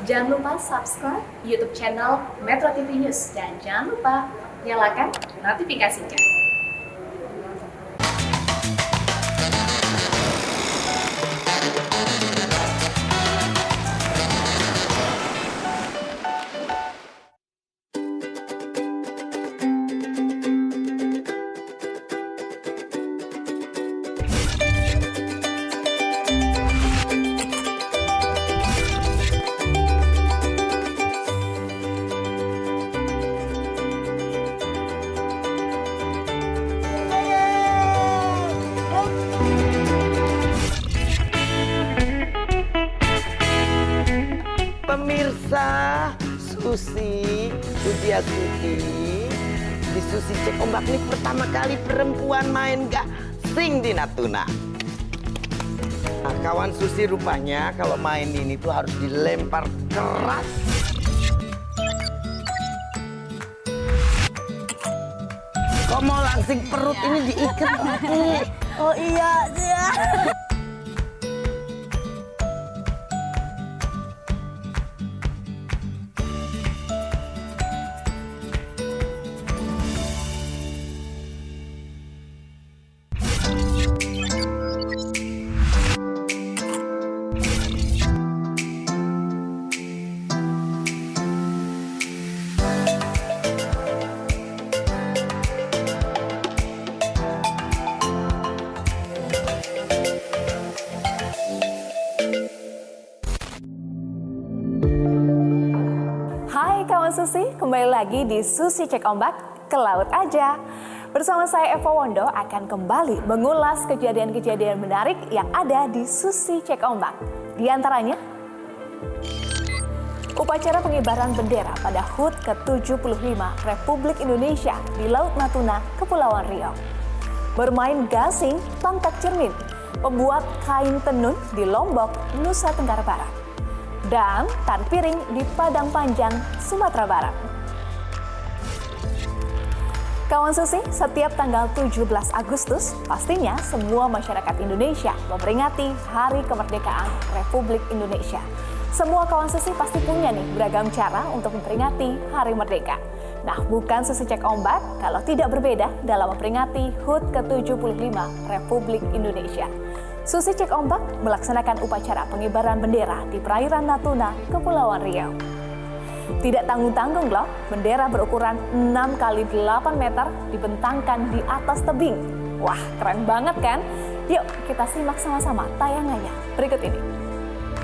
Jangan lupa subscribe YouTube channel Metro TV News dan jangan lupa nyalakan notifikasinya. Pemirsa, Susi Pujiastuti di Susi Cek Ombak ini pertama kali perempuan main gasing di Natuna. Nah, kawan Susi rupanya kalau main ini tuh harus dilempar keras. Kok mau langsing perut ini diikat? Oh iya. Hai kawan Susi, kembali lagi di Susi Cek Ombak ke laut aja. Bersama saya Eva Wondo akan kembali mengulas kejadian-kejadian menarik yang ada di Susi Cek Ombak. Di antaranya, upacara pengibaran bendera pada HUT ke-75 Republik Indonesia di Laut Natuna, Kepulauan Riau. Bermain gasing, tangkap cermin, pembuat kain tenun di Lombok, Nusa Tenggara Barat. Dan tari piring di Padang Panjang, Sumatera Barat. Kawan Susi, setiap tanggal 17 Agustus, pastinya semua masyarakat Indonesia memperingati Hari Kemerdekaan Republik Indonesia. Semua kawan Susi pasti punya nih beragam cara untuk memperingati Hari Merdeka. Nah, bukan Susi Cek Ombak kalau tidak berbeda dalam memperingati HUT ke-75 Republik Indonesia. Susi Cek Ombak melaksanakan upacara pengibaran bendera di perairan Natuna, Kepulauan Riau. Tidak tanggung-tanggung loh, bendera berukuran 6 x 8 meter dibentangkan di atas tebing. Wah, keren banget kan? Yuk kita simak sama-sama tayangannya berikut ini.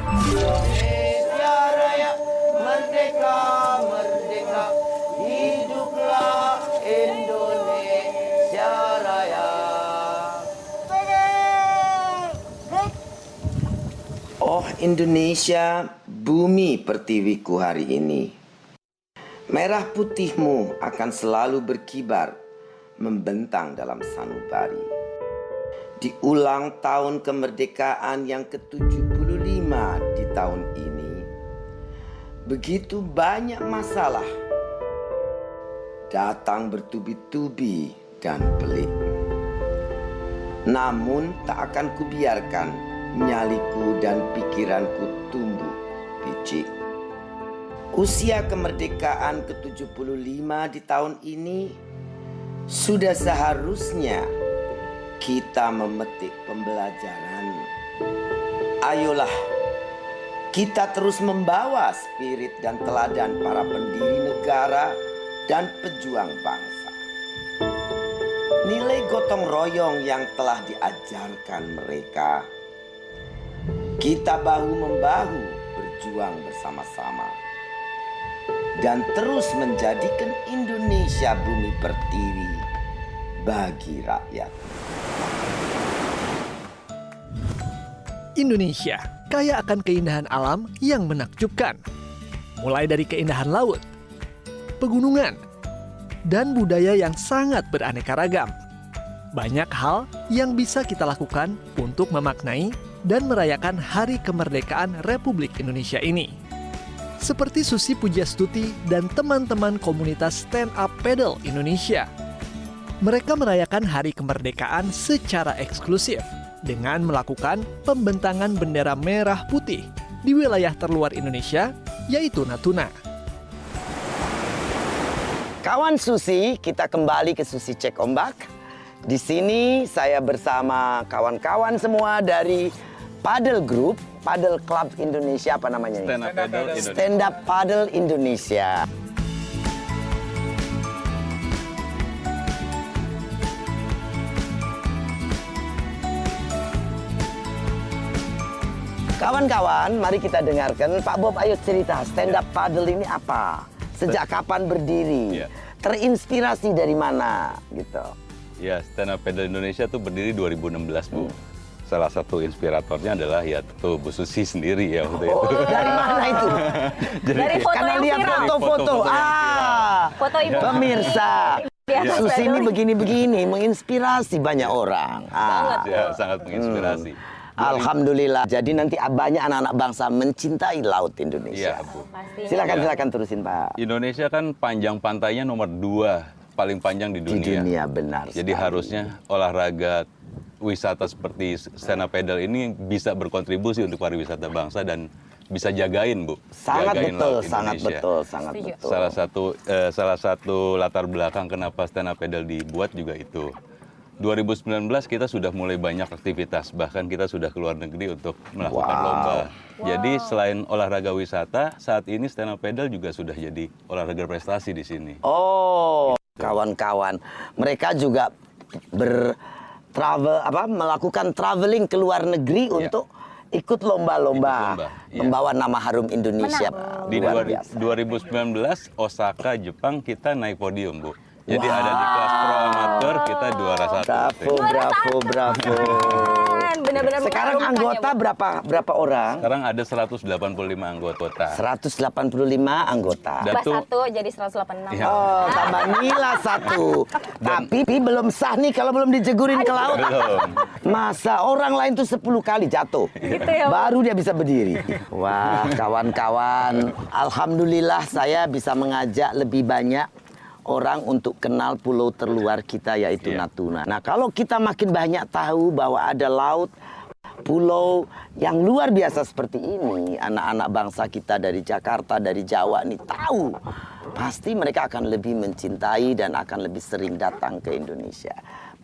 Indonesia Raya, merdeka, merdeka, hiduplah Indonesia Raya. Oh Indonesia, bumi pertiwiku hari ini. Merah putihmu akan selalu berkibar, membentang dalam sanubari. Di ulang tahun kemerdekaan yang ke-75 di tahun ini, begitu banyak masalah datang bertubi-tubi dan pelik. Namun tak akan kubiarkan nyaliku dan pikiranku tumbuh picik. Usia kemerdekaan ke-75 di tahun ini sudah seharusnya kita memetik pembelajaran. Ayolah, kita terus membawa spirit dan teladan para pendiri negara dan pejuang bangsa. Nilai gotong royong yang telah diajarkan mereka, kita bahu-membahu berjuang bersama-sama dan terus menjadikan Indonesia bumi pertiwi bagi rakyat. Indonesia kaya akan keindahan alam yang menakjubkan. Mulai dari keindahan laut, pegunungan, dan budaya yang sangat beraneka ragam. Banyak hal yang bisa kita lakukan untuk memaknai dan merayakan Hari Kemerdekaan Republik Indonesia ini. Seperti Susi Pujiastuti dan teman-teman komunitas Stand Up Paddle Indonesia. Mereka merayakan Hari Kemerdekaan secara eksklusif dengan melakukan pembentangan bendera merah putih di wilayah terluar Indonesia yaitu Natuna. Kawan Susi, kita kembali ke Susi Cek Ombak. Di sini saya bersama kawan-kawan semua dari Paddle Group, Paddle Club Indonesia, apa namanya ini? Stand Up Paddle Indonesia. Stand Up Paddle Indonesia. Kawan-kawan, mari kita dengarkan. Pak Bob, ayo cerita, stand up paddle ini apa? Sejak kapan berdiri? Ya. Terinspirasi dari mana? Gitu. Ya, Stand Up Paddle Indonesia tuh berdiri 2016, Bu. Salah satu inspiratornya adalah ya tuh Bu Susi sendiri ya waktu itu. Dari mana itu? Dari foto Karena yang lihat viral. foto-foto. Foto-foto yang Foto Ibu Pemirsa, di atas Susi ini paddle. begini-begini, menginspirasi banyak orang. Ya, sangat menginspirasi. Alhamdulillah. Jadi nanti banyak anak-anak bangsa mencintai laut Indonesia. Iya, Bu. Silakan terusin, Pak. Indonesia kan panjang pantainya nomor 2 paling panjang di Di dunia. dunia benar. Jadi sekali. harusnya olahraga wisata seperti stand up paddle ini bisa berkontribusi untuk pariwisata bangsa dan bisa jagain, Bu. sangat Jagain betul, laut sangat Indonesia. betul, sangat Setuju. betul. Salah satu latar belakang kenapa stand up paddle dibuat juga itu. 2019 kita sudah mulai banyak aktivitas, bahkan kita sudah keluar negeri untuk melakukan Wow. lomba. Jadi selain olahraga wisata, saat ini stand up paddle juga sudah jadi olahraga prestasi di sini. Oh, kawan-kawan, mereka juga melakukan traveling ke luar negeri untuk ikut lomba-lomba, Ikut lomba, iya. membawa nama harum Indonesia. Di Luar biasa. 2019 Osaka, Jepang kita naik podium, Bu. Jadi ada di kelas pro amatir kita juara 1. Bravo. Benar-benar Sekarang mengharumkan anggota ya, Bu. berapa orang? Sekarang ada 185 anggota. 185 anggota. Dan Tambah tuh- 1 jadi 186. Iya. Oh, tambah nila 1. Tapi belum sah nih kalau belum dijegurin ke laut. Belum. Masa orang lain tuh 10 kali jatuh. Gitu ya, Bu. Baru dia bisa berdiri. Wah, kawan-kawan. Alhamdulillah saya bisa mengajak lebih banyak orang untuk kenal pulau terluar kita yaitu Iya. Natuna. Nah, kalau kita makin banyak tahu bahwa ada laut, pulau yang luar biasa seperti ini, anak-anak bangsa kita dari Jakarta, dari Jawa nih tahu, pasti mereka akan lebih mencintai dan akan lebih sering datang ke Indonesia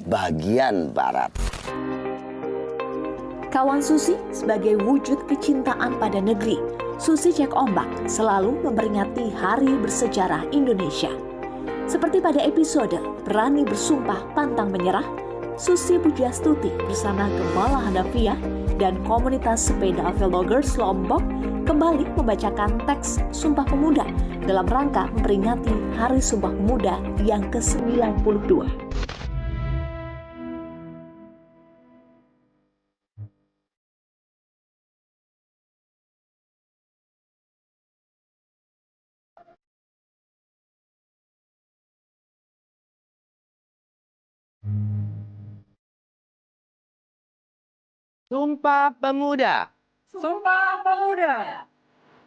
bagian barat. Kawan Susi, sebagai wujud kecintaan pada negeri, Susi Cek Ombak selalu memperingati Hari Bersejarah Indonesia. Seperti pada episode Berani Bersumpah Pantang Menyerah, Susi Pujiastuti bersama Gembala Hanafiah dan komunitas sepeda Velogers Lombok kembali membacakan teks Sumpah Pemuda dalam rangka memperingati Hari Sumpah Pemuda yang ke-92. Sumpah Pemuda. Sumpah Pemuda,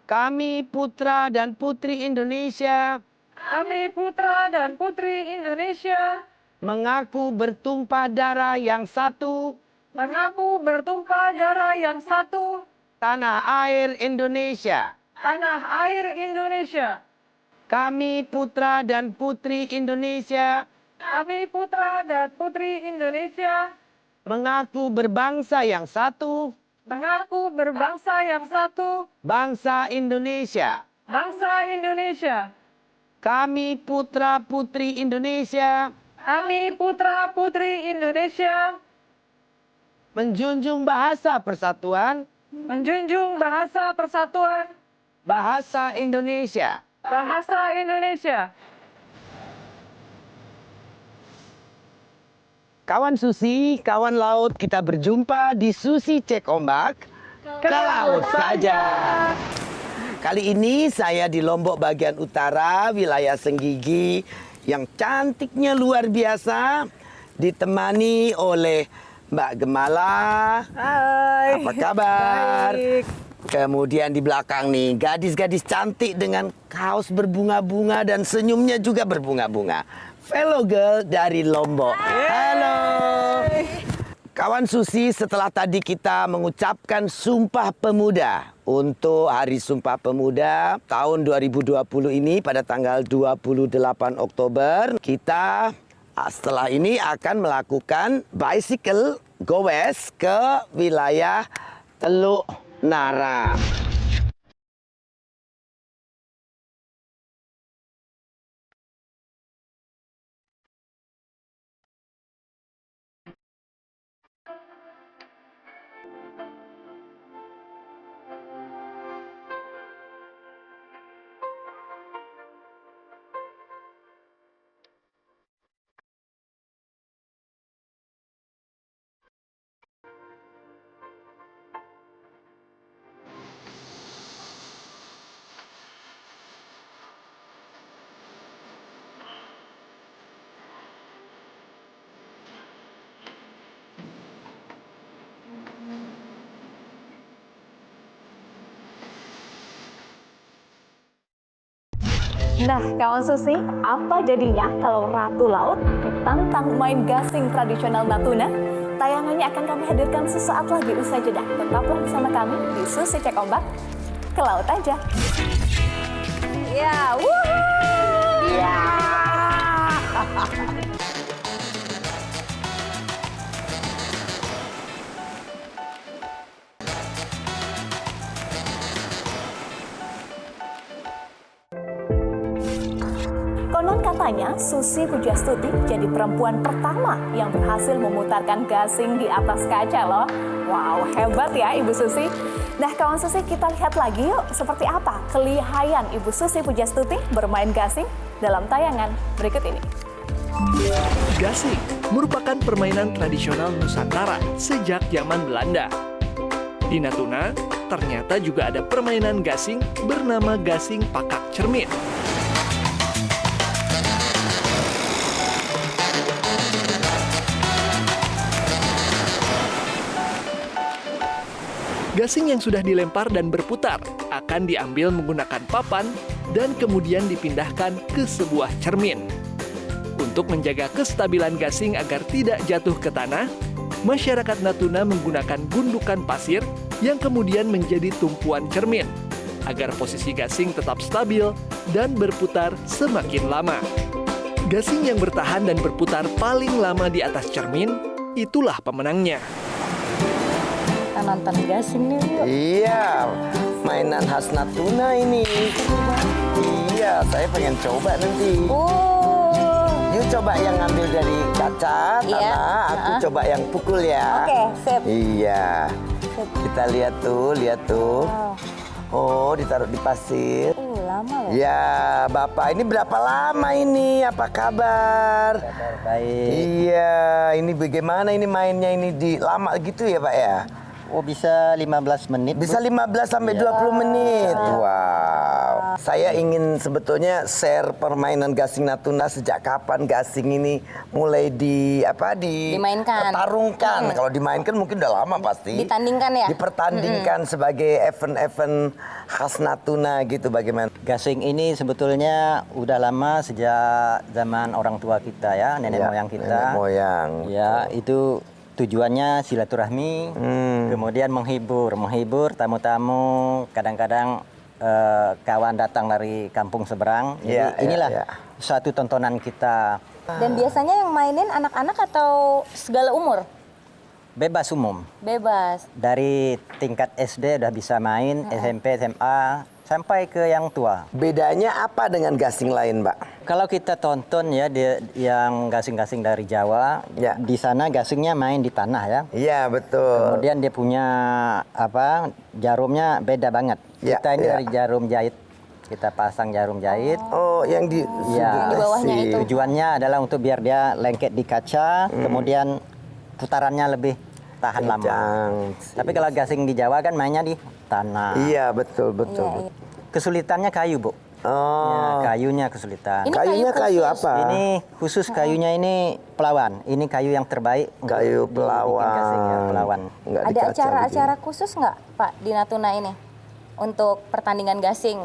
Kami putra dan putri Indonesia kami putra dan putri Indonesia, mengaku bertumpah darah yang satu, mengaku bertumpah darah yang satu, tanah air Indonesia. tanah air Indonesia. Kami putra dan putri Indonesia Kami putra dan putri Indonesia, mengaku berbangsa yang satu, mengaku berbangsa yang satu, bangsa Indonesia. bangsa Indonesia. Kami putra putri Indonesia Kami putra putri Indonesia, menjunjung bahasa persatuan, menjunjung bahasa persatuan, bahasa Indonesia. bahasa Indonesia. Kawan Susi, kawan laut, kita berjumpa di Susi Cek Ombak. Ke laut saja. Kali ini saya di Lombok bagian utara, wilayah Senggigi, yang cantiknya luar biasa, ditemani oleh Mbak Gemala. Hai. Apa kabar? Baik. Kemudian di belakang nih, gadis-gadis cantik dengan kaos berbunga-bunga dan senyumnya juga berbunga-bunga. Fellow girl dari Lombok. Halo. Kawan Susi, setelah tadi kita mengucapkan Sumpah Pemuda untuk Hari Sumpah Pemuda tahun 2020 ini pada tanggal 28 Oktober, kita setelah ini akan melakukan bicycle goes ke wilayah Teluk Nara. Nah, kawan Susi, apa jadinya kalau Ratu Laut ditantang main gasing tradisional Natuna? Tayangannya akan kami hadirkan sesaat lagi usai jeda. Tetaplah bersama kami di Susi Cek Ombak, ke laut aja. Ya, wuhuu! Ya! Konon katanya Susi Pujastuti jadi perempuan pertama yang berhasil memutarkan gasing di atas kaca loh. Wow, hebat ya Ibu Susi. Nah kawan Susi, kita lihat lagi yuk seperti apa kelihayan Ibu Susi Pujastuti bermain gasing dalam tayangan berikut ini. Gasing merupakan permainan tradisional Nusantara sejak zaman Belanda. Di Natuna, ternyata juga ada permainan gasing bernama gasing pakak cermin. Gasing yang sudah dilempar dan berputar akan diambil menggunakan papan dan kemudian dipindahkan ke sebuah cermin. Untuk menjaga kestabilan gasing agar tidak jatuh ke tanah, masyarakat Natuna menggunakan gundukan pasir yang kemudian menjadi tumpuan cermin, agar posisi gasing tetap stabil dan berputar semakin lama. Gasing yang bertahan dan berputar paling lama di atas cermin, itulah pemenangnya. Kita nonton gasing nih yuk. Iya, mainan khas Natuna ini. Iya, saya pengen coba nanti. Yuk coba yang ngambil dari kaca, tanah, aku coba yang pukul ya. Oke, sip. Iya, kita lihat tuh. Oh, ditaruh di pasir. Lama loh. Ya, Bapak, ini berapa lama ini? Apa kabar? Kabar baik. Iya, ini bagaimana ini mainnya ini di lama gitu ya, Pak ya? Oh, bisa 15 menit. Bisa 15 sampai 20 menit. Wow. Saya ingin sebetulnya share permainan gasing Natuna sejak kapan gasing ini mulai Dimainkan. Pertarungkan. Kalau dimainkan mungkin udah lama pasti. Ditandingkan ya? Dipertandingkan sebagai event-event khas Natuna gitu bagaimana? Gasing ini sebetulnya udah lama sejak zaman orang tua kita ya, nenek moyang kita. Nenek moyang. Ya, itu tujuannya silaturahmi, kemudian menghibur tamu-tamu, kadang-kadang kawan datang dari kampung seberang. Jadi inilah suatu tontonan kita. Dan biasanya yang mainin anak-anak atau segala umur? Bebas umum. Bebas. Dari tingkat SD udah bisa main, SMP, SMA, sampai ke yang tua. Bedanya apa dengan gasing lain, Mbak? Kalau kita tonton ya yang gasing-gasing dari Jawa, di sana gasingnya main di tanah ya. Iya, betul. Kemudian dia punya jarumnya beda banget. Kita ini dari jarum jahit. Kita pasang jarum jahit. Oh, yang di bawahnya itu. Tujuannya adalah untuk biar dia lengket di kaca, kemudian putarannya lebih tahan lama. Tapi kalau gasing di Jawa kan mainnya di tanah. Iya, betul. Kesulitannya kayu, Bu. Oh. Ya, kayunya kesulitan. Ini Kayunya kayu khusus. apa? Ini khusus kayunya ini pelawan. Ini kayu yang terbaik. Kayu untuk dibikin gasing ya, pelawan. Nggak Ada di kaca acara-acara khusus nggak Pak di Natuna ini? Untuk pertandingan gasing?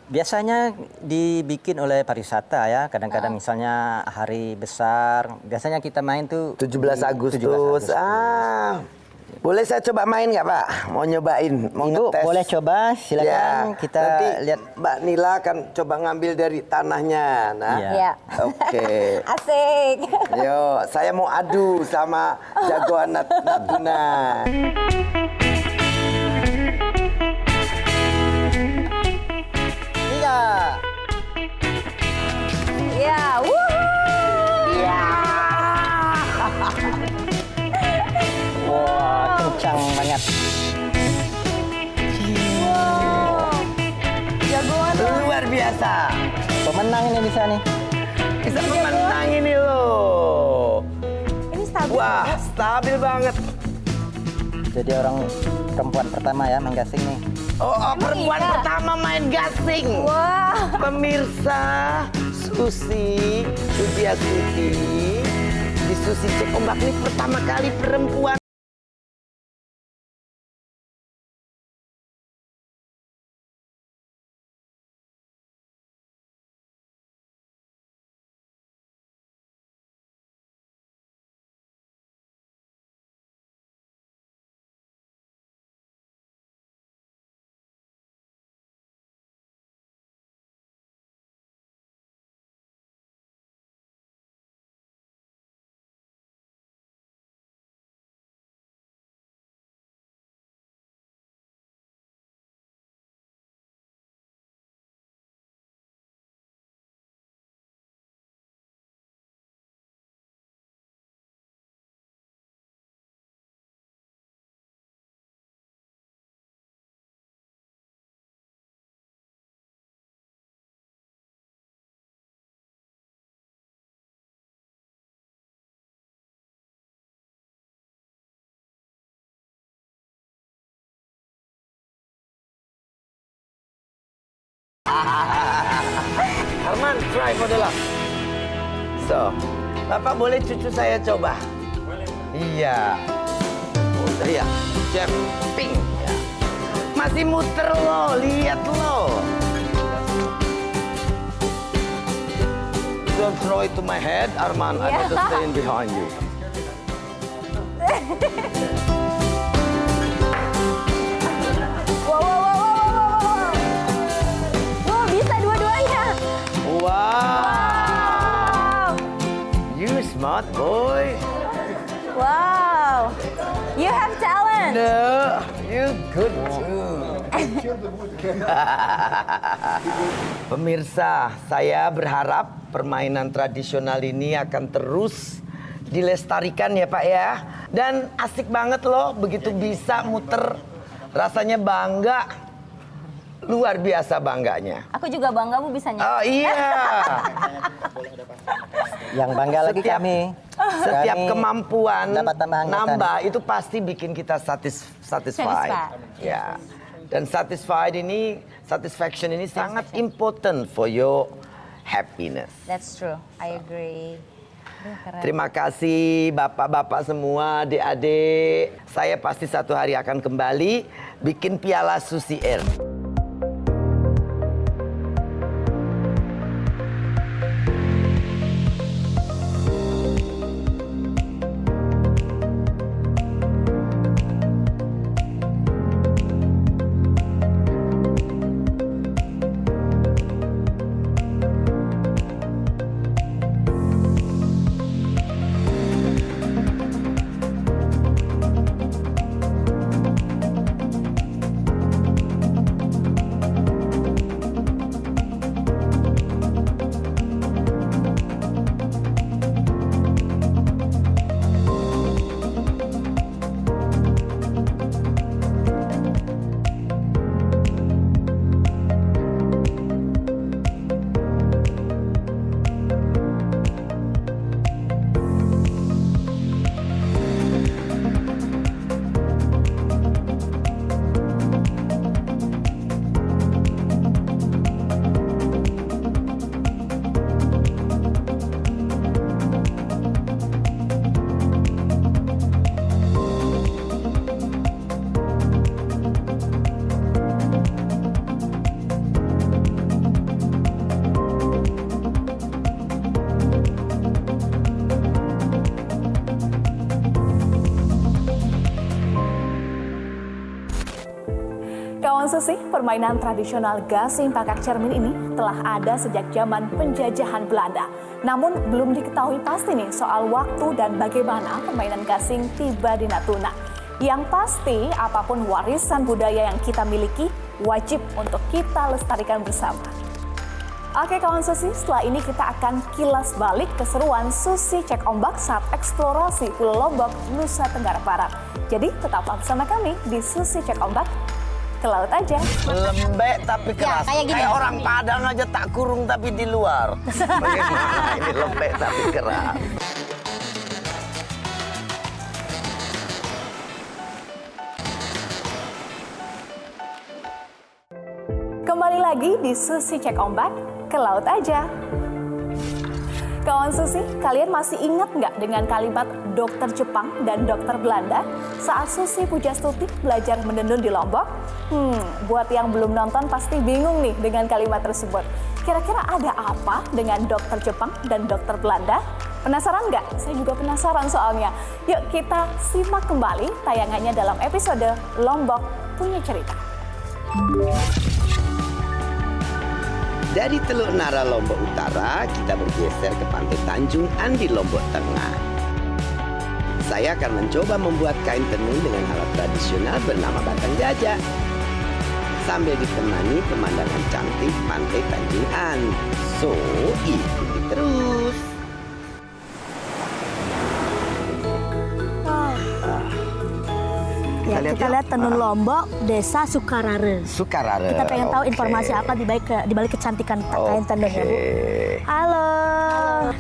Biasanya dibikin oleh pariwisata ya. Kadang-kadang misalnya hari besar, biasanya kita main tuh 17 Agustus. 17 Agustus. Boleh saya coba main nggak Pak? Mau nyobain, mau Ibu ngetes. boleh coba, silakan Ya, kita nanti lihat. Mbak Nila akan coba ngambil dari tanahnya. Nah, Iya. Ya. oke. Asik. Yo, saya mau adu sama jagoan Natuna. Tiga. Ya, wuhu. Wah, kencang banget. Jagoan. Luar biasa. Pemenang ini bisa nih. Bisa memenang ini loh. Ini stabil. Wah, stabil banget. Jadi orang perempuan pertama ya main gasing nih. Perempuan iya? pertama main gasing. Wah. Pemirsa, Susi Pujiastuti di Susi Cek Ombak ini pertama kali perempuan. Arman, try for the last. So, Bapak boleh cucu saya coba? Boleh. Iya. Oh, iya. Jumping. Ya. Masih muter loh, lihat loh. Don't throw it to my head, Arman. I have to stay in behind you. Wow, bisa dua-duanya. Wow. You smart boy. Wow. You have talent. No, you good too. Pemirsa, saya berharap permainan tradisional ini akan terus dilestarikan ya Pak ya. Dan asik banget loh, begitu bisa muter, rasanya bangga. Luar biasa bangganya. Aku juga bangga Bu bisa nyanyi. Oh iya. Yang bangga lagi kami. Setiap Kami kemampuan dapat tambahan nambah itu pasti bikin kita satisfied. Ya. Dan satisfaction ini sangat important for your happiness. That's true. I agree. Terima kasih bapak-bapak semua, adik-adik. Saya pasti satu hari akan kembali bikin piala Susi Air. Susi, permainan tradisional gasing pakak cermin ini telah ada sejak zaman penjajahan Belanda. Namun belum diketahui pasti nih soal waktu dan bagaimana permainan gasing tiba di Natuna. Yang pasti, apapun warisan budaya yang kita miliki, wajib untuk kita lestarikan bersama. Oke kawan Susi, setelah ini kita akan kilas balik keseruan Susi Cek Ombak saat eksplorasi Pulau Lombok, Nusa Tenggara Barat. Jadi tetaplah bersama kami di Susi Cek Ombak, ke laut aja. Lembek tapi keras. Kayak orang Padang aja tak kurung tapi di luar. Bagaimana ini lembek tapi keras. Kembali lagi di Susi Cek Ombak, ke laut aja. Kawan Susi, kalian masih ingat nggak dengan kalimat dokter Jepang dan dokter Belanda saat Susi Pujastuti belajar menenun di Lombok? Buat yang belum nonton pasti bingung nih dengan kalimat tersebut. Kira-kira ada apa dengan dokter Jepang dan dokter Belanda? Penasaran nggak? Saya juga penasaran soalnya. Yuk kita simak kembali tayangannya dalam episode Lombok Punya Cerita. Dari Teluk Nara, Lombok Utara, kita bergeser ke Pantai Tanjung Andi, Lombok Tengah. Saya akan mencoba membuat kain tenun dengan alat tradisional bernama batang gajah. Sambil ditemani pemandangan cantik Pantai Tanjung Andi. So, ikuti terus. Ya, kita lihat tenun Lombok, Desa Sukarare. Sukarare. Kita pengen tahu informasi apa di balik kecantikan kain tenun ya, Bu. Halo.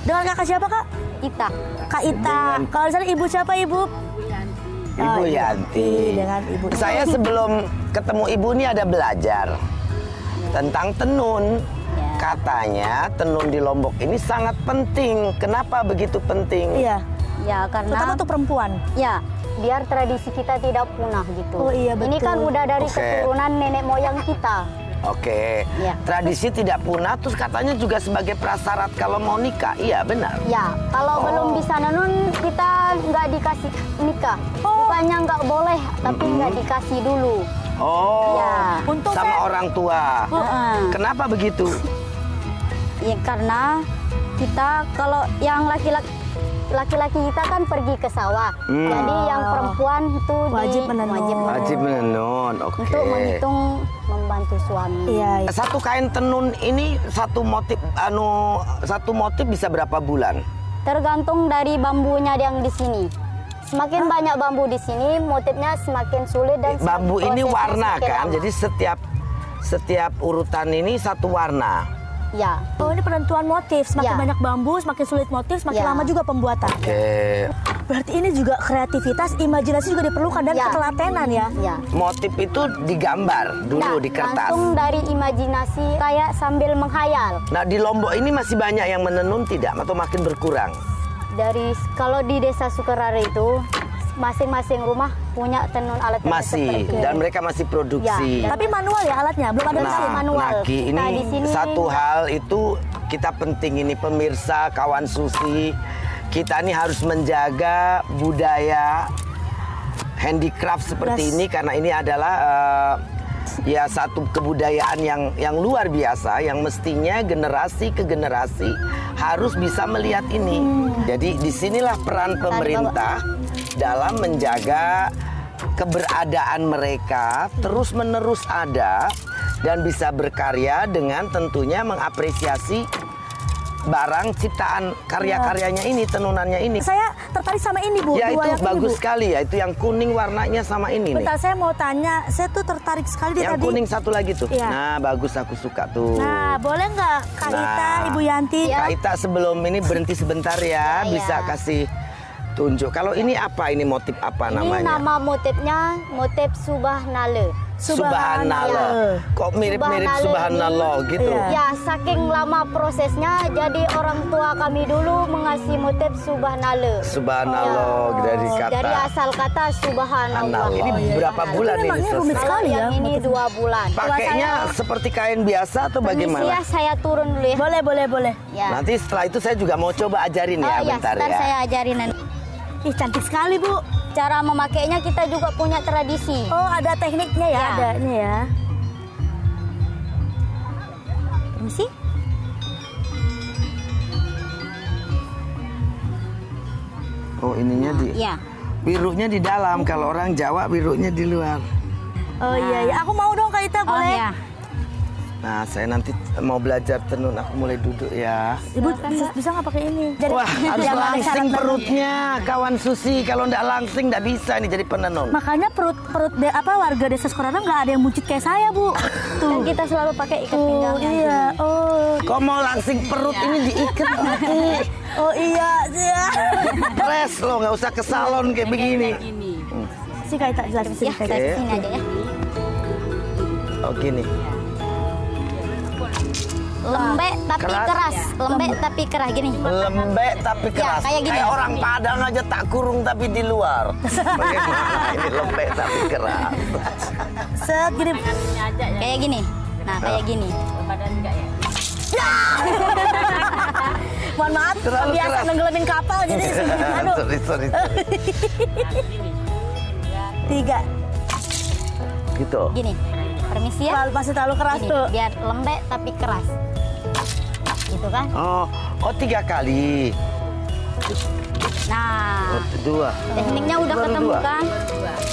Dengan kakak siapa, Kak? Ita. Kak Ita. Kalau misalnya ibu siapa, Ibu? Ibu Yanti. Dengan Ibu. Saya sebelum ketemu ibu ini ada belajar tentang tenun. Katanya tenun di Lombok ini sangat penting. Kenapa begitu penting? Iya. Ya, karena Terutama untuk perempuan. ya biar tradisi kita tidak punah gitu. Oh iya, Ini kan betul. udah dari Oke. keturunan nenek moyang kita. Oke, Ya. tradisi tidak punah, terus katanya juga sebagai prasyarat kalau mau nikah. Iya, benar. Ya, kalau belum bisa nenun kita nggak dikasih nikah. Bukannya nggak boleh, tapi nggak dikasih dulu. Oh, Ya. sama orang tua. Kenapa begitu? Ya karena kita kalau yang laki-laki kita kan pergi ke sawah. Jadi yang perempuan itu Wajib menenun. Wajib menenun, oke. untuk menghitung membantu suami. Iya. Satu kain tenun ini satu motif bisa berapa bulan? Tergantung dari bambunya yang di sini. Semakin banyak bambu di sini, motifnya semakin sulit dan Bambu ini prosesnya warna semakin kan, lama. jadi setiap urutan ini satu warna. Ya, Oh, ini penentuan motif. Semakin Ya. banyak bambu, semakin sulit motif, semakin Ya. lama juga pembuatan. Oke. Berarti ini juga kreativitas, imajinasi juga diperlukan dan Ya. ketelatenan ya. ya. Motif itu digambar dulu di kertas. Langsung dari imajinasi kayak sambil menghayal. Nah, di Lombok ini masih banyak yang menenun tidak atau makin berkurang? Kalau di Desa Sukarare itu masing-masing rumah punya tenun alat Masih, seperti dan itu. mereka masih produksi. Ya. Tapi manual ya alatnya, belum ada mesin. manual. Ki, Kita ini di sini satu hal itu kita penting ini pemirsa, kawan Susi. Kita ini harus menjaga budaya handicraft seperti Yes. ini karena ini adalah ya satu kebudayaan yang luar biasa yang mestinya generasi ke generasi harus bisa melihat ini. Jadi disinilah peran pemerintah dalam menjaga keberadaan mereka terus-menerus ada dan bisa berkarya dengan tentunya mengapresiasi barang ciptaan karya-karyanya ini, tenunannya ini. Saya tertarik sama ini, Bu. Ya Dua itu yang ini, bagus Bu. sekali ya, itu yang kuning warnanya sama ini nih. Bentar, saya mau tanya. Saya tuh tertarik sekali Yang tadi. kuning satu lagi tuh. Iya. Nah, bagus aku suka tuh. Nah, boleh nggak Kak Nah. Ita, Ibu Yanti? Kak Ita sebelum ini berhenti sebentar ya, Ya, bisa ya. kasih tunjuk. Kalau ini apa? Ini motif apa Ini namanya? nama motifnya motif Subhanallah. Subhanallah. Kok mirip-mirip Subhanallah ini, gitu? Iya. Ya, saking lama prosesnya, jadi orang tua kami dulu mengasih motif Subhanallah. Subhanallah dari kata. Dari asal kata Subhanallah. Ini berapa Subhanallah. bulan ini memangnya selesai? rumit Kalau sekali ya. yang ini 2 bulan. Pakainya seperti kain biasa atau Permisi ya, bagaimana? saya turun dulu ya. Boleh. Ya. Nanti setelah itu saya juga mau coba ajarin ya, ya, bentar sebentar ya. saya ajarin nanti. Ih, cantik sekali, Bu. Cara memakainya kita juga punya tradisi. Oh, ada tekniknya ya, Ya. ada ini ya. Permisi. Oh, ininya di Iya. birunya di dalam. Kalau orang Jawa birunya di luar. Oh iya, aku mau dong Kak Ita, Oh boleh? ya. Nah, saya nanti mau belajar tenun. Aku mulai duduk ya. Ibu bisa nggak pakai ini? Jadi, Wah, harus jangan ada langsing syarat perutnya, kawan Susi. Kalau nggak langsing nggak bisa nih jadi penenun. Makanya warga desa Sekorana nggak ada yang buncit kayak saya, Bu. Dan kita selalu pakai ikat pinggang. Iya. Oh. Kok mau langsing perut ini diikat nanti? Oh iya. Stres lo, nggak usah ke salon kayak begini. Si Kak Ita jelasin Ya, Kak Ita. dari sini aja ya. Oh gini. Lembek tapi Keras. keras. Lembek tapi keras gini. Lembek tapi keras. kayak gini. orang Padang aja tak kurung tapi di luar. Bagaimana ini lembek tapi keras? Set gini. Kayak gini. Nah, kayak gini. Mohon maaf, Terlalu biasa keras. nenggelamin kapal jadi aduh. sorry. 3. Gitu. Gini. Permisi ya. Masih terlalu keras Gini, tuh. biar lembek tapi keras. Gitu kan? Oh 3 kali. Nah, 2. tekniknya udah Baru ketemu 2. kan?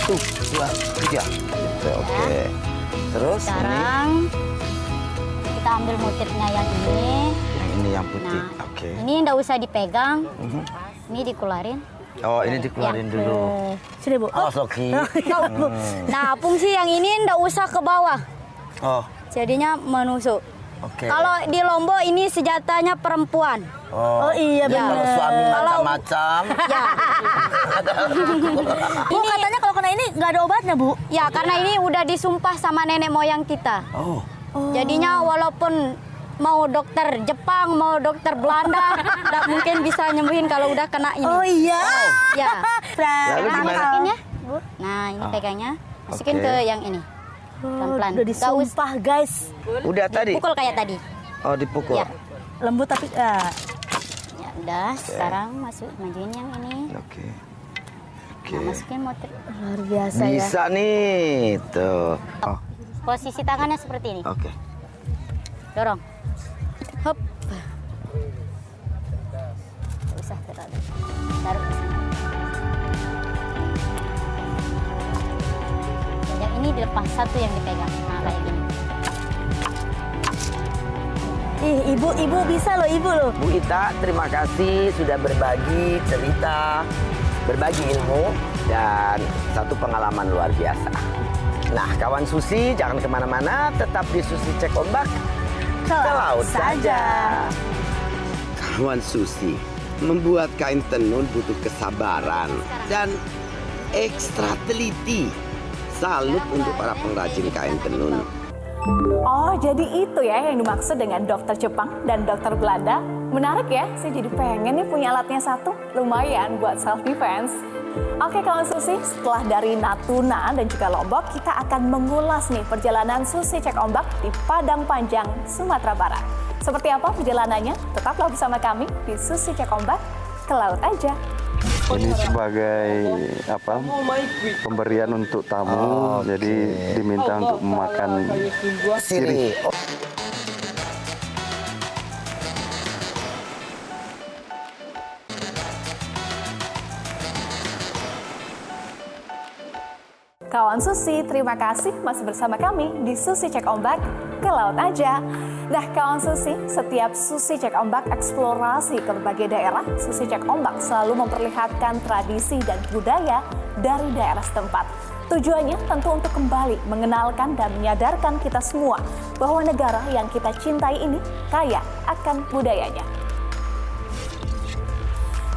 Tuh, 2, 3. Gitu, oke. Terus Sekarang kita ambil motifnya yang ini. ini yang putih. Nah, Oke. ini nggak usah dipegang. Ini dikeluarin. Oh, ini dikeluarin dulu. Sini Bu. Oh, Soki. Nah, fungsi yang ini nggak usah ke bawah. Oh, Jadinya menusuk. oke. Kalau di Lombok ini senjatanya perempuan. Oh, iya jadi benar. kalau suami Kalau- macam-macam. Ya, Bu katanya kalau kena ini nggak ada obatnya Bu. ya karena ini udah disumpah sama nenek moyang kita. Oh, Jadinya walaupun mau dokter Jepang, mau dokter Belanda, nggak mungkin bisa nyembuhin kalau udah kena ini. Oh iya. Ya. Lalu Nah, gimana? masukin ya, Bu. Nah, ini pegangnya. Masukin Oke. ke yang ini. Pelan-pelan. Udah Nggak usah disumpah guys. udah tadi. pukul kayak tadi. Oh, dipukul. Ya. Lembut tapi Ya udah, sekarang majuin yang ini. Oke. Nah, masukin motif. luar biasa ya. Bisa nih, tuh. Oh, Posisi tangannya seperti ini. oke. Dorong. Hop. Nggak usah terlalu. Taruh di sini. Dan yang ini dilepas, satu yang dipegang. Nah, kayak gini. Ih, ibu bisa loh, ibu loh. Bu Ita, terima kasih sudah berbagi cerita, berbagi ilmu, dan satu pengalaman luar biasa. Nah, kawan Susi, jangan kemana-mana, tetap di Susi Cek Ombak, ke laut saja. Kawan Susi, membuat kain tenun butuh kesabaran dan ekstra teliti. Salut untuk para pengrajin kain tenun. Oh, jadi itu ya yang dimaksud dengan dokter Jepang dan dokter Belanda. Menarik ya, saya jadi pengen nih punya alatnya satu. Lumayan buat self-defense. Oke kawan Susi, setelah dari Natuna dan juga Lombok, kita akan mengulas nih perjalanan Susi Cek Ombak di Padang Panjang, Sumatera Barat. Seperti apa perjalanannya? Tetaplah bersama kami di Susi Cek Ombak, ke laut aja. Ini sebagai pemberian untuk tamu, jadi diminta untuk memakan Sini. Kawan Susi, terima kasih masih bersama kami di Susi Cek Ombak, ke laut aja. Nah kawan Susi, setiap Susi Cek Ombak eksplorasi ke berbagai daerah, Susi Cek Ombak selalu memperlihatkan tradisi dan budaya dari daerah setempat. Tujuannya tentu untuk kembali mengenalkan dan menyadarkan kita semua bahwa negara yang kita cintai ini kaya akan budayanya.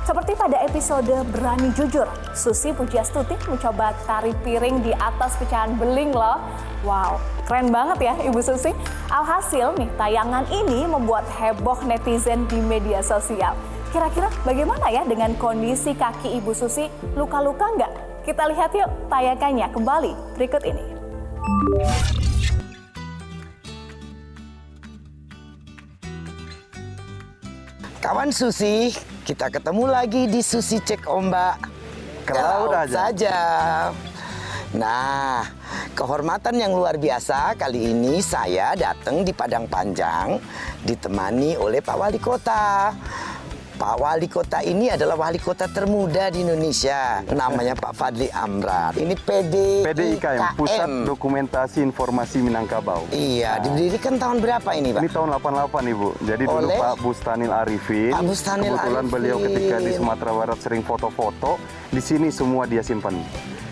Seperti pada episode Berani Jujur, Susi Pujiastuti mencoba tari piring di atas pecahan beling loh. Wow, keren banget ya Ibu Susi. Alhasil nih, tayangan ini membuat heboh netizen di media sosial. Kira-kira bagaimana ya dengan kondisi kaki Ibu Susi? Luka-luka nggak? Kita lihat yuk tayangannya kembali berikut ini. Kawan Susi, kita ketemu lagi di Susi Cek Ombak, ke laut saja. Nah, kehormatan yang luar biasa. Kali ini saya datang di Padang Panjang ditemani oleh Pak Wali Kota. Pak Wali Kota ini adalah wali kota termuda di Indonesia. Namanya Pak Fadli Amran. Ini PDIKM, Pusat Dokumentasi Informasi Minangkabau. Iya, didirikan tahun berapa ini, Pak? Ini tahun 88, Ibu. Jadi dulu Pak Bustanil Arifin. Pak Bustanil Kebetulan Arifin. beliau ketika di Sumatera Barat sering foto-foto. Di sini semua dia simpan.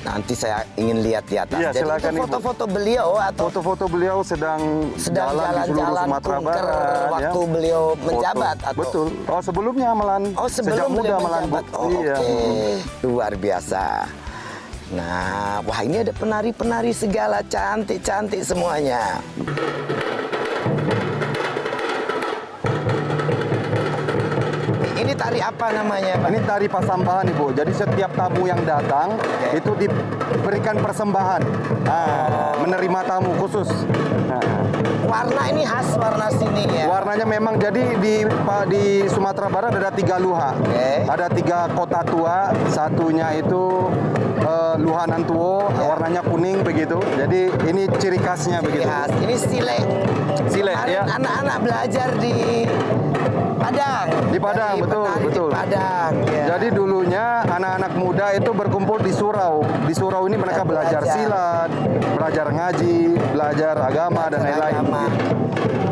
Nanti saya ingin lihat di atas. Iya, jadi silakan, itu foto-foto beliau atau foto-foto beliau sedang jalan di seluruh jalan-jalan Sumatera kunker Barat. waktu ya. beliau menjabat atau? Betul. Oh, sebelumnya malah. Oh, sebelum sejak muda beliau malah. menjabat. Oh, iya. oke. Luar biasa. Nah, wah ini ada penari-penari segala cantik-cantik semuanya. Ini tari apa namanya, Pak? Ini tari pasambahan, Ibu. Jadi setiap tamu yang datang itu diberikan persembahan. Menerima tamu khusus. Warna ini khas warna sini ya? Warnanya memang jadi di Sumatera Barat ada 3 luha. Ada 3 kota tua. Satunya itu Luhanan Tuo, warnanya kuning begitu. Jadi ini ciri khasnya begitu. Khas. Ini sile. Sile, ya. Anak-anak belajar di Padang. Di Padang, betul. Di Padang. Ya. Jadi dulunya anak-anak muda itu berkumpul di surau. Di surau ini mereka belajar silat, belajar ngaji, belajar agama dan lain-lain.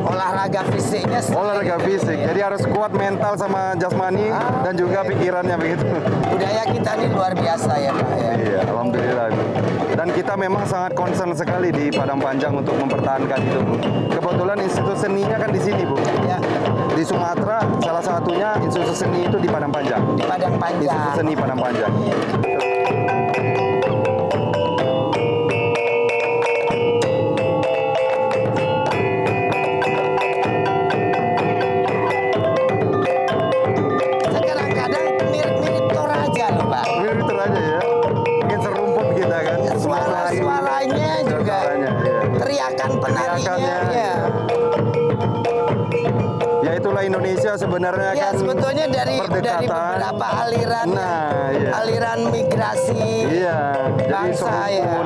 Olahraga fisiknya. Olahraga fisik. Jadi harus kuat mental sama jasmani dan juga pikirannya begitu. Budaya kita ini luar biasa ya, Pak. Ya. Iya, alhamdulillah, Bu. Dan kita memang sangat concern sekali di Padang Panjang untuk mempertahankan itu, Bu. Kebetulan institut seninya kan di sini, Bu. Ya. Di Sumatera salah satunya institut seni itu di Padang Panjang. Di Padang Panjang. Institut seni Padang Panjang. Kadang-kadang mirip-mirip Toraja loh, Pak. Mirip Toraja ya. Mungkin serumput kita kan. Suaranya juga. Teriakan penarinya. Ya. Ya itulah Indonesia sebenarnya Ya, kan. sebetulnya dari beberapa aliran aliran migrasi bangsa ya.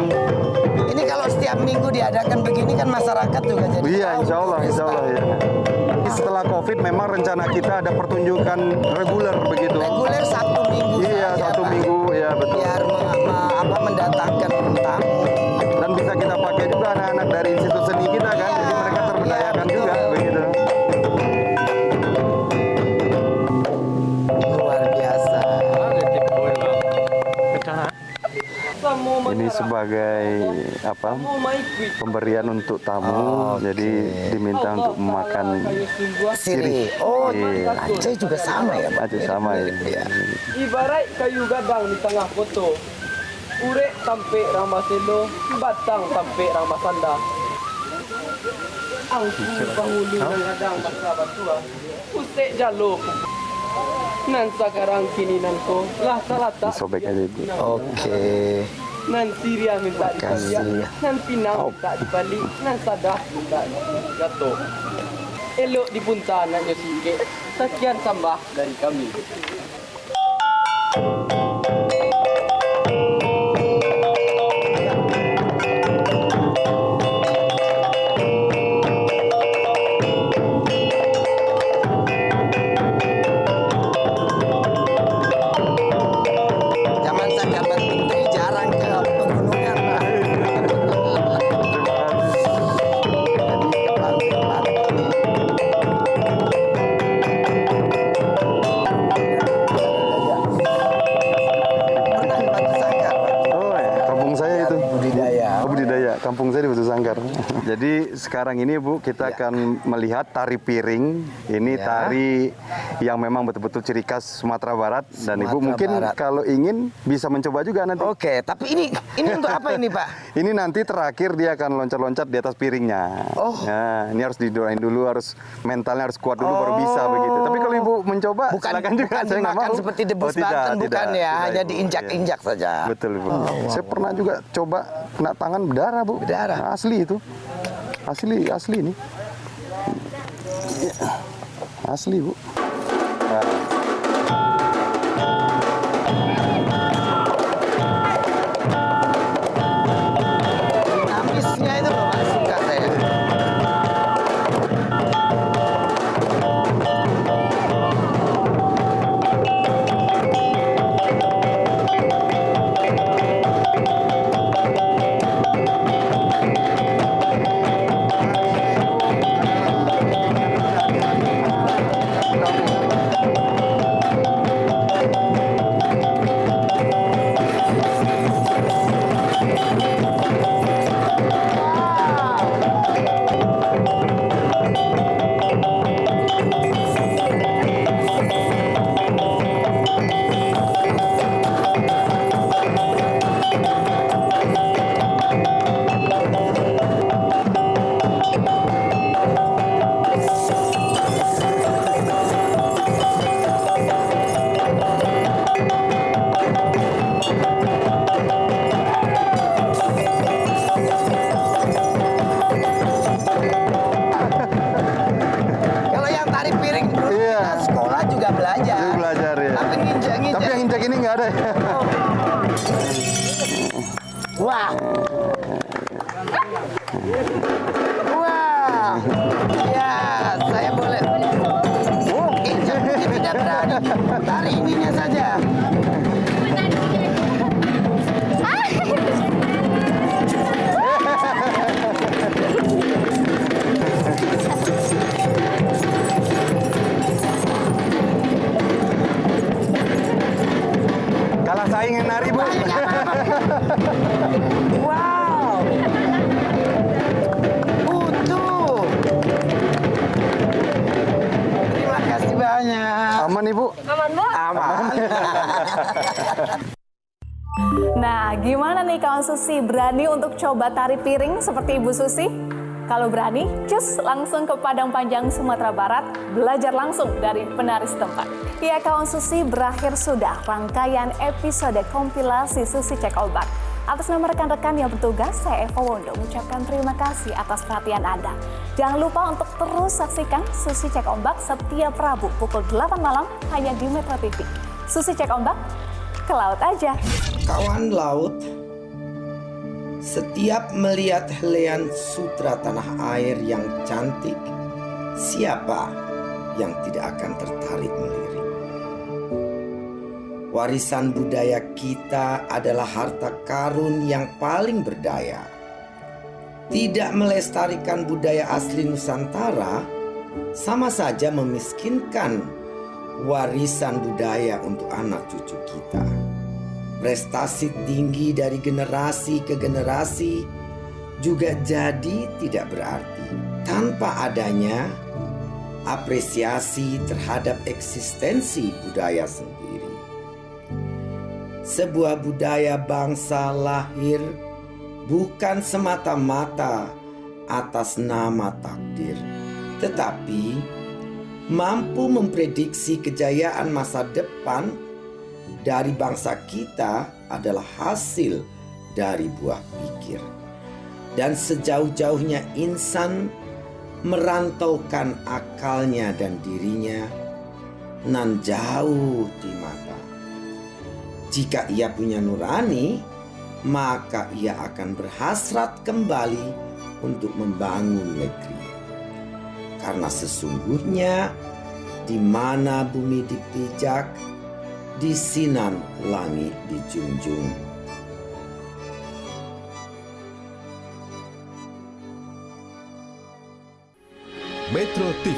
Ini kalau setiap minggu diadakan begini kan masyarakat juga jadi. Iya, insya Allah ya. Setelah COVID memang rencana kita ada pertunjukan reguler begitu. Reguler Sabtu Minggu. Iya, saja, Sabtu Pak. Minggu ya betul. Biar mendatangkan tamu. Dan bisa kita pakai juga anak-anak dari institut seni kita kan. Jadi mereka terberdayakan juga begitu. Luar biasa. Ini sebagai pemberian untuk tamu. Jadi diminta untuk memakan sirih. Oh, Aceh juga sama ya, Pak? Aceh sama ya. Ibarat kayu gadang di tengah foto. Urek sampai Ramaselo, batang sampai Ramasanda. Angku penghulu gadang bangsa batua. Usek jaluk. Nan sekarang kini nanko lah salata. Sobek aja Ibu. Oke. Nan Syria minta dibalik, nan Pinang minta dibalik, nan Sadah minta jatuh. Elok di puntanan Yosike. Sekian sambah dari kami. Zaman saya jabat menteri jarang ke pegunungan, Pak. Pernah di Batu Sangkar, Pak? Oh ya, kampung saya itu. Budidaya. Oh, budidaya, kampung saya di Batu Sangkar. Jadi sekarang ini Bu, kita akan melihat tari piring. Ini tari yang memang betul-betul ciri khas Sumatera Barat. Dan Ibu mungkin kalau ingin bisa mencoba juga nanti. Oke, tapi ini untuk apa ini, Pak? Ini nanti terakhir dia akan loncat-loncat di atas piringnya. Oh. Nah, ini harus didoain dulu, harus mentalnya harus kuat dulu baru bisa begitu. Tapi kalau Ibu mencoba, silakan juga. Bukan Saya nggak dimakan mau. seperti debus tidak, Banten, bukan tidak, ya, tidak, hanya Ibu. diinjak-injak saja. Betul, Ibu. Saya pernah juga coba kena tangan berdarah, Bu. Berdarah? Nah, asli itu. Asli ini. Asli, Bu. Nah. Iya. Sekolah juga belajar. Belajar ya. Tapi nginjak-nginjak. Tapi yang injak ini nggak ada ya. Wah. Wah. Ya, saya boleh. Oh, injak mungkin tidak berani. Tarik ininya saja. Kalah saing yang nari, Bu. Wow. Utuh. Terima kasih banyak. Aman, Ibu? Aman, Bu? Aman. Nah, gimana nih kawan Susi? Berani untuk coba tari piring seperti Ibu Susi? Kalau berani, cus langsung ke Padang Panjang, Sumatera Barat, belajar langsung dari penari setempat. Ya kawan Susi, berakhir sudah rangkaian episode kompilasi Susi Cek Ombak. Atas nama rekan-rekan yang bertugas, saya Eva Wondo mengucapkan terima kasih atas perhatian Anda. Jangan lupa untuk terus saksikan Susi Cek Ombak setiap Rabu pukul 8 malam hanya di Metro TV. Susi Cek Ombak, ke laut aja. Kawan laut, setiap melihat helaian sutra tanah air yang cantik, siapa yang tidak akan tertarik melirik? Warisan budaya kita adalah harta karun yang paling berdaya. Tidak melestarikan budaya asli Nusantara sama saja memiskinkan warisan budaya untuk anak cucu kita. Prestasi tinggi dari generasi ke generasi juga jadi tidak berarti tanpa adanya apresiasi terhadap eksistensi budaya sendiri. Sebuah budaya bangsa lahir bukan semata-mata atas nama takdir, tetapi mampu memprediksi kejayaan masa depan dari bangsa kita adalah hasil dari buah pikir. Dan sejauh-jauhnya insan merantaukan akalnya dan dirinya nan jauh di mata. Jika ia punya nurani, maka ia akan berhasrat kembali untuk membangun negeri. Karena sesungguhnya di mana bumi dipijak, di sinan langit dijunjung. Metro TV